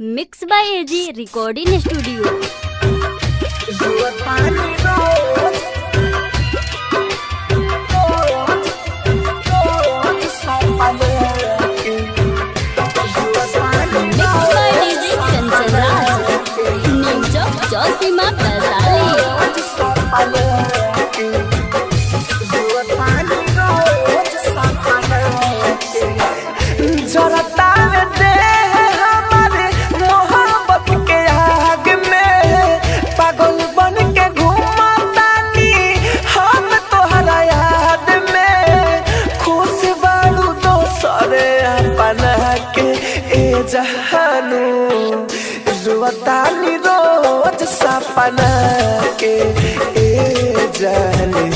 Mix by AG recording studio. जोशीमा मोहब्बत के आग में पागल बन के घूमतानी हम तोहरा याद में खुश बारू दोसरे अपना के ए जहानू रुआतानी रोज सपना के ए जाने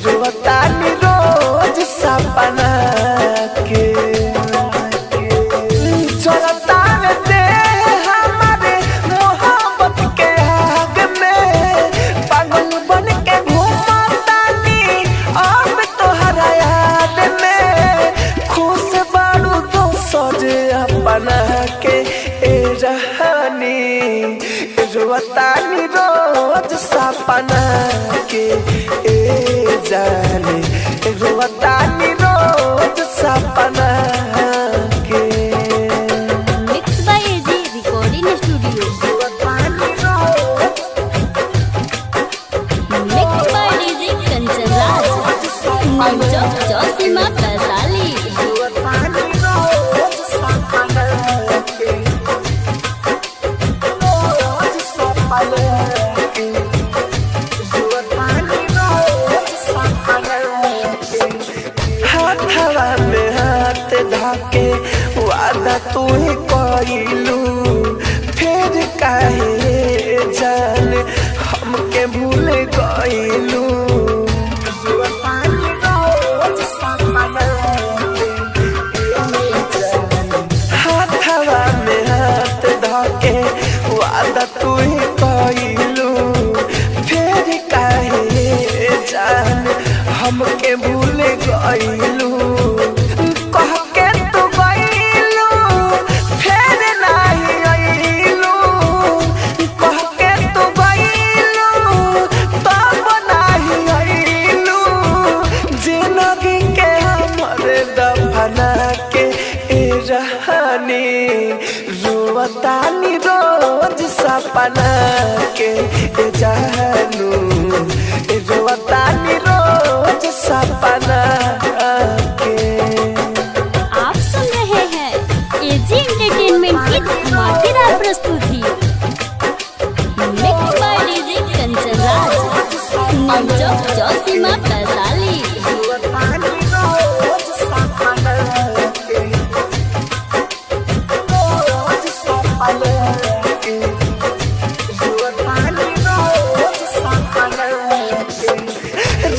रुआतानी रोज सपना के चलता दे हमारे मोहब्बत के आग में पागल बन के घूमतानी अब तोहरा याद में खुश बारू दोसर अपना के ए जहानी रुआतानी रोज सपना के ए जाने रुआतानी रोज सपना के। Mix by AG recording studio. Mix by DJ Kanchan Raj जोशीमा वैशाली। हाथवा में हाथ धाके वादा तू कइलू फिर काहे जान हमके भूल गइलू। हाथवा में हाथ धाके वादा तू कइलू फिर काहे जान हमके भूल गइलू। कह के तू गइलू फिर नहीं अइलू कह के तू गइलू तब नहीं अइलू जिंदगी के हमरे दफना के ए रहनी रुआतानी रोज सपना के ए जानू रुआतानी रोज सपना के। आप सुन रहे हैं एजी एंटरटेनमेंट की धमाकेदार प्रस्तुति। Mix by DJ Kanchan Raj जोशीमा वैशाली।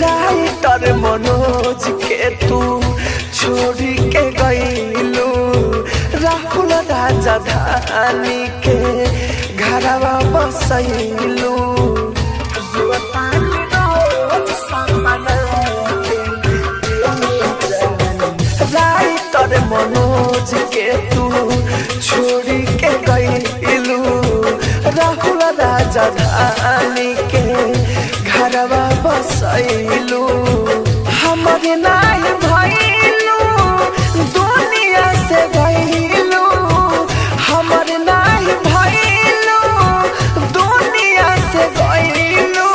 राइटर मनोज के तू छोड़ी के गइलू राहुल राजधानी के घरवा बसैलू। राइटर मनोज के तू छोड़ी के गइलू राहुल राजधानी के घरवा बसैलू। हमरे नाही भइलू दुनिया से गइलू हमरे नाही भइलू दुनिया से गइलू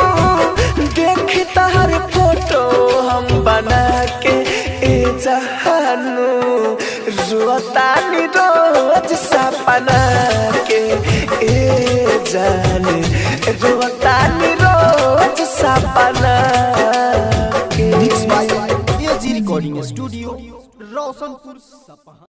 देख तहर फोटो हम बना के ए जहानू रुआतानी रोज सपना के ए जाने रुआतानी रोज सपना के। Mix by AG recording studio Roshanpur Sapaha.